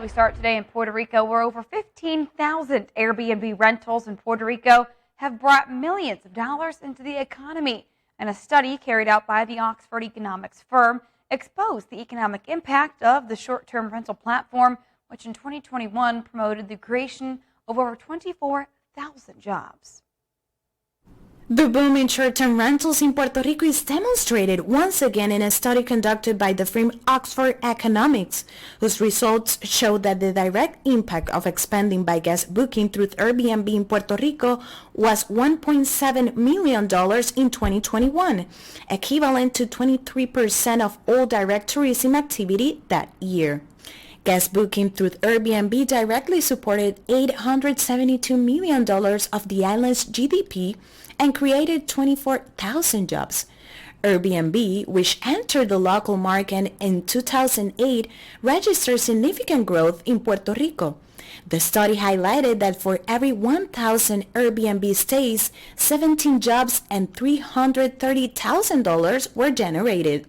We start today in Puerto Rico, where over 15,000 Airbnb rentals in Puerto Rico have brought millions of dollars into the economy. And a study carried out by the Oxford economics firm exposed the economic impact of the short-term rental platform, which in 2021 promoted the creation of over 24,000 jobs. The boom in short-term rentals in Puerto Rico is demonstrated once again in a study conducted by the firm Oxford Economics, whose results show that the direct impact of expanding by guest booking through Airbnb in Puerto Rico was $1.7 million in 2021, equivalent to 23% of all direct tourism activity that year. Guest booking through Airbnb directly supported $872 million of the island's GDP and created 24,000 jobs. Airbnb, which entered the local market in 2008, registered significant growth in Puerto Rico. The study highlighted that for every 1,000 Airbnb stays, 17 jobs and $330,000 were generated.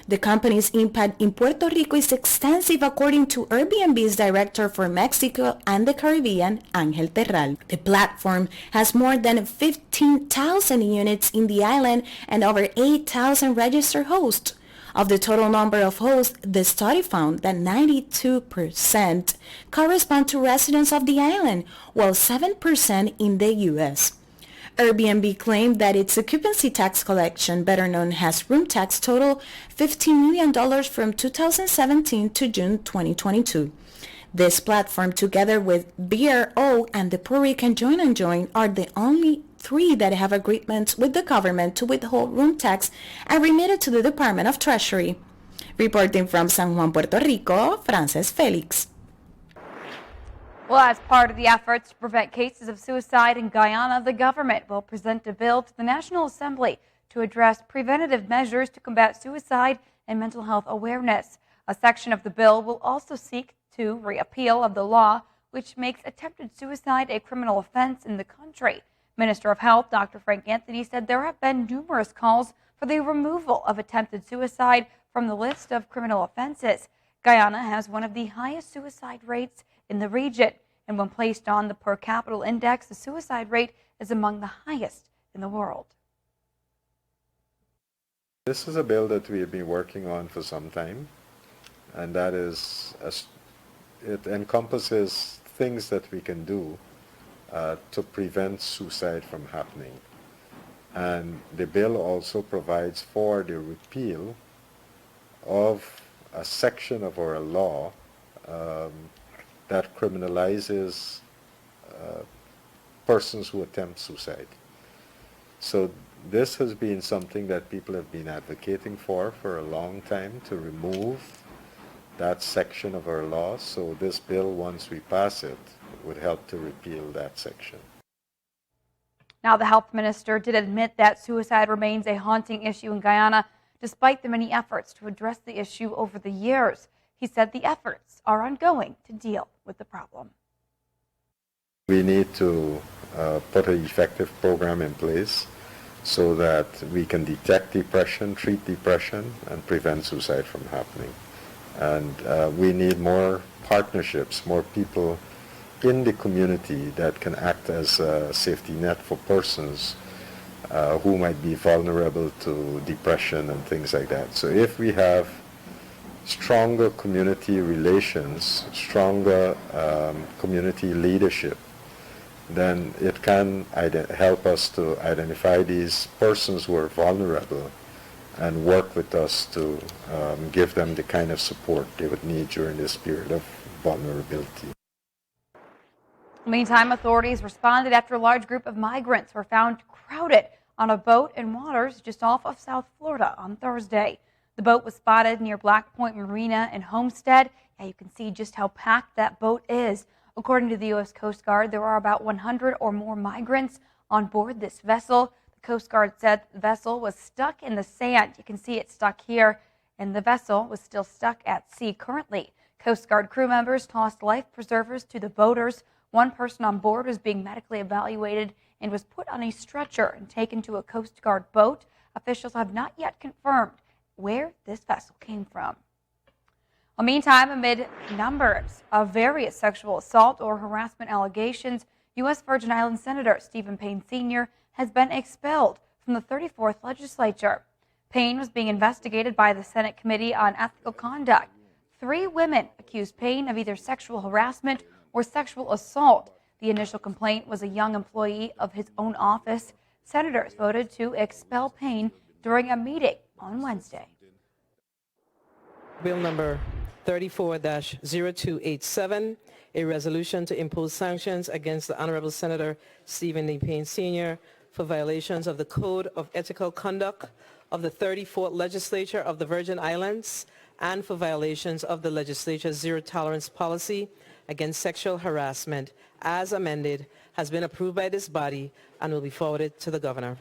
The company's impact in Puerto Rico is extensive, according to Airbnb's director for Mexico and the Caribbean, Ángel Terral. The platform has more than 15,000 units in the island and over 8,000 registered hosts. Of the total number of hosts, the study found that 92% correspond to residents of the island, while 7% in the U.S. Airbnb claimed that its occupancy tax collection, better known as room tax, totaled $15 million from 2017 to June 2022. This platform, together with BRO and the Puerto Rican Join & Join, are the only three that have agreements with the government to withhold room tax and remit it to the Department of Treasury. Reporting from San Juan, Puerto Rico, Frances Felix. Well, as part of the efforts to prevent cases of suicide in Guyana, the government will present a bill to the National Assembly to address preventative measures to combat suicide and mental health awareness. A section of the bill will also seek to repeal of the law which makes attempted suicide a criminal offense in the country. Minister of Health Dr. Frank Anthony said there have been numerous calls for the removal of attempted suicide from the list of criminal offenses. Guyana has one of the highest suicide rates in the region, and when placed on the per capita index, the suicide rate is among the highest in the world. This is a bill that we have been working on for some time, and that is, it encompasses things that we can do to prevent suicide from happening. And the bill also provides for the repeal of a section of our law that criminalizes persons who attempt suicide. So this has been something that people have been advocating for a long time, to remove that section of our law. So this bill, once we pass it, would help to repeal that section. Now, the health minister did admit that suicide remains a haunting issue in Guyana, despite the many efforts to address the issue over the years. He said the efforts are ongoing to deal with the problem. We need to put an effective program in place so that we can detect depression, treat depression, and prevent suicide from happening. And we need more partnerships, more people in the community that can act as a safety net for persons who might be vulnerable to depression and things like that. So if we have stronger community relations, stronger community leadership, then it can help us to identify these persons who are vulnerable and work with us to give them the kind of support they would need during this period of vulnerability. Meantime, authorities responded after a large group of migrants were found crowded on a boat in waters just off of South Florida on Thursday. The boat was spotted near Black Point Marina in Homestead. Yeah, you can see just how packed that boat is. According to the U.S. Coast Guard, there are about 100 or more migrants on board this vessel. The Coast Guard said the vessel was stuck in the sand. You can see it stuck here, and the vessel was still stuck at sea currently. Coast Guard crew members tossed life preservers to the boaters. One person on board was being medically evaluated and was put on a stretcher and taken to a Coast Guard boat. Officials have not yet confirmed where this vessel came from. Well, meantime, amid numbers of various sexual assault or harassment allegations, U.S. Virgin Islands Senator Stephen Payne Sr. has been expelled from the 34th legislature. Payne was being investigated by the Senate Committee on Ethical Conduct. 3 women accused Payne of either sexual harassment or sexual assault. The initial complaint was a young employee of his own office. Senators voted to expel Payne during a meeting on Wednesday. Bill number 34-0287, a resolution to impose sanctions against the Honorable Senator Stephen D. Payne Sr. for violations of the Code of Ethical Conduct of the 34th Legislature of the Virgin Islands and for violations of the legislature's zero-tolerance policy against sexual harassment, as amended, has been approved by this body and will be forwarded to the governor.